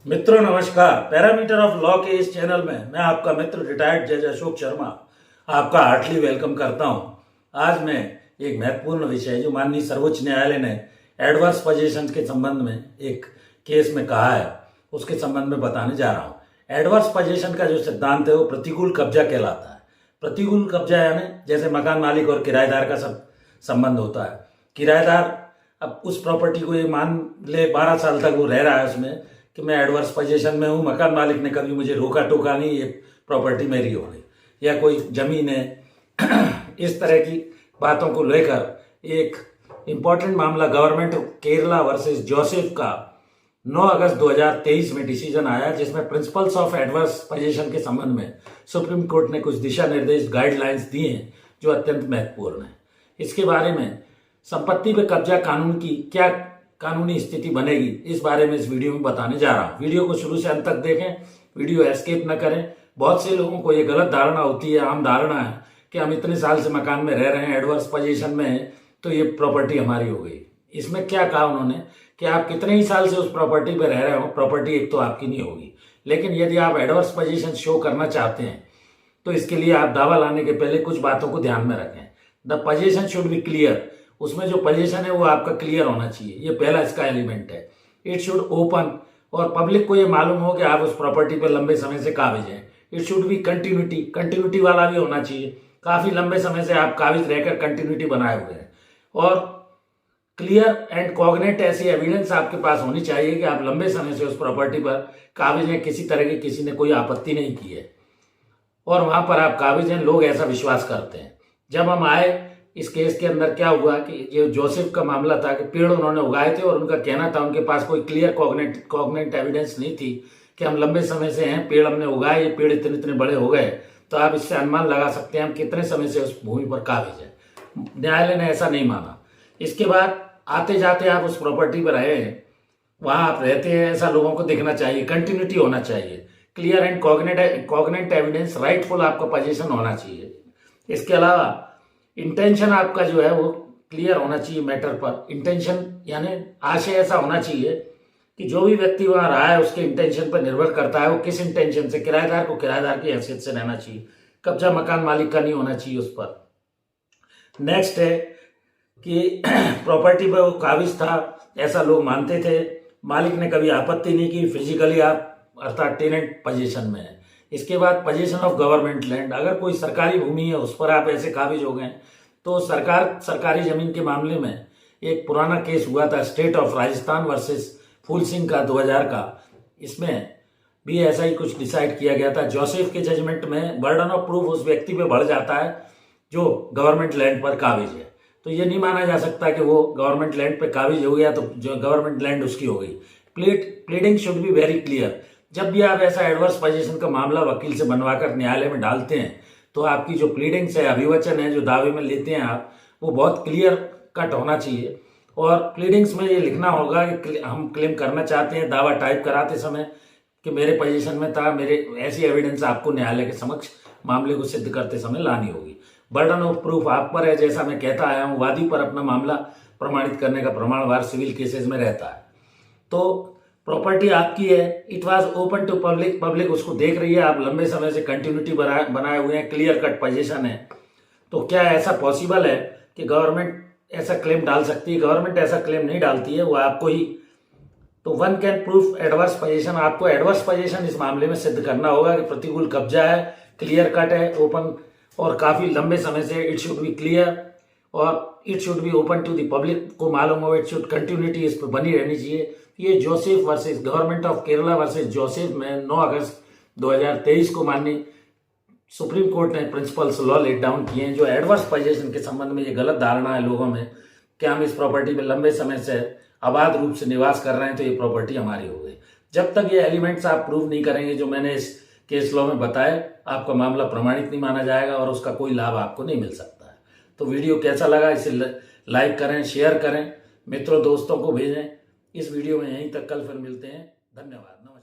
मित्रों नमस्कार। Parameter of law के इस चैनल में मैं आपका मित्र रिटायर्ड जज अशोक शर्मा आपका हार्टली वेलकम करता हूं। आज मैं एक महत्वपूर्ण विषय जो माननीय सर्वोच्च न्यायालय ने एडवर्स पोजीशन के संबंध में एक केस में कहा है उसके संबंध में बताने जा रहा हूं। एडवर्स पोजीशन का जो सिद्धांत है वो प्रतिकूल कब्जा कहलाता है। प्रतिकूल कब्जा यानी जैसे मकान मालिक और किराएदार का सब संबंध होता है। किराएदार अब उस प्रॉपर्टी को ये मान ले 12 साल तक वो रह रहा है उसमें कि मैं एडवर्स पोजीशन में हूँ, मकान मालिक ने कभी मुझे रोका टोका नहीं, ये प्रॉपर्टी मेरी हो गई, या कोई जमीन है इस तरह की बातों को लेकर एक इम्पॉर्टेंट मामला government of Kerala versus Joseph का 9 अगस्त 2023 में डिसीजन आया, जिसमें प्रिंसिपल्स ऑफ एडवर्स पोजीशन के संबंध में सुप्रीम कोर्ट ने कुछ दिशा निर्देश गाइडलाइंस दिए हैं जो अत्यंत महत्वपूर्ण है। इसके बारे में संपत्ति पे कब्जा कानून की क्या कानूनी स्थिति बनेगी इस बारे में इस वीडियो में बताने जा रहा हूं। वीडियो को शुरू से अंत तक देखें, वीडियो एस्केप न करें। बहुत से लोगों को ये गलत धारणा होती है, आम धारणा है कि हम इतने साल से मकान में रह रहे हैं, एडवर्स पोजीशन में है तो ये प्रॉपर्टी हमारी हो गई। इसमें क्या कहा उन्होंने कि आप कितने ही साल से उस प्रॉपर्टी पर रह रहे हो, प्रॉपर्टी एक तो आपकी नहीं होगी, लेकिन यदि आप एडवर्स पोजीशन शो करना चाहते हैं तो इसके लिए आप दावा लाने के पहले कुछ बातों को ध्यान में रखें। The position should be clear, उसमें जो पोजीशन है वो आपका क्लियर होना चाहिए, ये पहला इसका एलिमेंट है। इट शुड ओपन, और पब्लिक को ये मालूम हो कि आप उस प्रॉपर्टी पर लंबे समय से काबिज हैं। It should B continuity, continuity वाला भी होना चाहिए, काफी लंबे समय से आप काबिज रहकर कंटिन्यूटी बनाए हुए हैं। और क्लियर एंड कॉग्नेट ऐसी एविडेंस आपके पास होनी चाहिए कि आप लंबे समय से उस प्रॉपर्टी पर काबिज हैं, किसी तरह की किसी ने कोई आपत्ति नहीं की है और वहां पर आप काबिज हैं, लोग ऐसा विश्वास करते हैं। जब हम आए इस केस के अंदर क्या हुआ कि ये जोसेफ का मामला था कि पेड़ उन्होंने उगाए थे और उनका कहना था उनके पास कोई क्लियर कॉग्नेट एविडेंस नहीं थी कि हम लंबे समय से हैं, पेड़ हमने उगाए, ये पेड़ इतने इतने बड़े हो गए, तो आप इससे अनुमान लगा सकते हैं हम कितने समय से उस भूमि पर काबिज है। न्यायालय ने ऐसा नहीं माना। इसके बाद आते जाते आप उस प्रॉपर्टी पर रहे हैं, वहां आप रहते हैं, ऐसा लोगों को दिखना चाहिए, कंटिन्यूटी होना चाहिए, clear and cognate evidence, rightful आपका पोजीशन होना चाहिए। इसके अलावा इंटेंशन आपका जो है वो क्लियर होना चाहिए मैटर पर। इंटेंशन यानी आशय ऐसा होना चाहिए कि जो भी व्यक्ति वहां रहा है उसके इंटेंशन पर निर्भर करता है वो किस इंटेंशन से, किराएदार को किराएदार की हैसियत से रहना चाहिए, कब्जा मकान मालिक का नहीं होना चाहिए उस पर। नेक्स्ट है कि प्रॉपर्टी पर वो काबिज था, ऐसा लोग मानते थे, मालिक ने कभी आपत्ति नहीं की, फिजिकली आप अर्थात टेनेंट पोजीशन में है। इसके बाद पोजीशन ऑफ गवर्नमेंट लैंड, अगर कोई सरकारी भूमि है उस पर आप ऐसे काबिज हो गए तो सरकारी जमीन के मामले में एक पुराना केस हुआ था स्टेट ऑफ राजस्थान वर्सेस फूल सिंह का 2000 का, इसमें भी ऐसा ही कुछ डिसाइड किया गया था। जोसेफ के जजमेंट में बर्डन ऑफ प्रूफ उस व्यक्ति पे बढ़ जाता है जो गवर्नमेंट लैंड पर काबिज है, तो ये नहीं माना जा सकता कि वो गवर्नमेंट लैंड पे काबिज हो गया तो जो गवर्नमेंट लैंड उसकी हो गई। Pleading should be very clear. जब भी आप ऐसा एडवर्स पोजीशन का मामला वकील से बनवाकर न्यायालय में डालते हैं तो आपकी जो प्लीडिंग्स है, अभिवचन है, जो दावे में लेते हैं आप, वो बहुत क्लियर कट होना चाहिए। और प्लीडिंग्स में ये लिखना होगा कि हम क्लेम करना चाहते हैं, दावा टाइप कराते समय कि मेरे पोजीशन में था, मेरे ऐसी एविडेंस आपको न्यायालय के समक्ष मामले को सिद्ध करते समय लानी होगी। बर्डन ऑफ प्रूफ आप पर है, जैसा मैं कहता आया हूं, वादी पर अपना मामला प्रमाणित करने का प्रमाणवार सिविल केसेस में रहता है। तो प्रॉपर्टी आपकी है, it was open to public, public उसको देख रही है, आप लंबे समय से कंटिन्यूटी बनाए हुए हैं, क्लियर कट पोजीशन है, तो क्या ऐसा पॉसिबल है कि गवर्नमेंट ऐसा क्लेम डाल सकती है? गवर्नमेंट ऐसा क्लेम नहीं डालती है, वो आपको ही, तो one can proof adverse position, आपको एडवर्स पोजीशन इस मामले में सिद्ध करना होगा कि प्रतिकूल कब्जा है, क्लियर कट है, ओपन और काफी लंबे समय से, इट शुड बी क्लियर और it should be open to the public को मालूम हो, इट शुड कंटिन्यूटी इस पर बनी रहनी चाहिए। ये Joseph versus government of Kerala versus Joseph में 9 अगस्त 2023 को माननीय सुप्रीम कोर्ट ने प्रिंसिपल्स लॉ लेट डाउन किए हैं, जो एडवर्स पोजीशन के संबंध में ये गलत धारणा है लोगों में कि हम इस प्रॉपर्टी में लंबे समय से अबाध रूप से निवास कर रहे हैं तो ये प्रॉपर्टी हमारी हो गई। जब तक ये एलिमेंट्स आप प्रूव नहीं करेंगे जो मैंने इस केस लॉ में बताया, आपका मामला प्रमाणित नहीं माना जाएगा और उसका कोई लाभ आपको नहीं मिल सकता है। तो वीडियो कैसा लगा इसे लाइक करें, शेयर करें, मित्रों दोस्तों को भेजें। इस वीडियो में यहीं तक, कल फिर मिलते हैं। धन्यवाद। नमस्कार।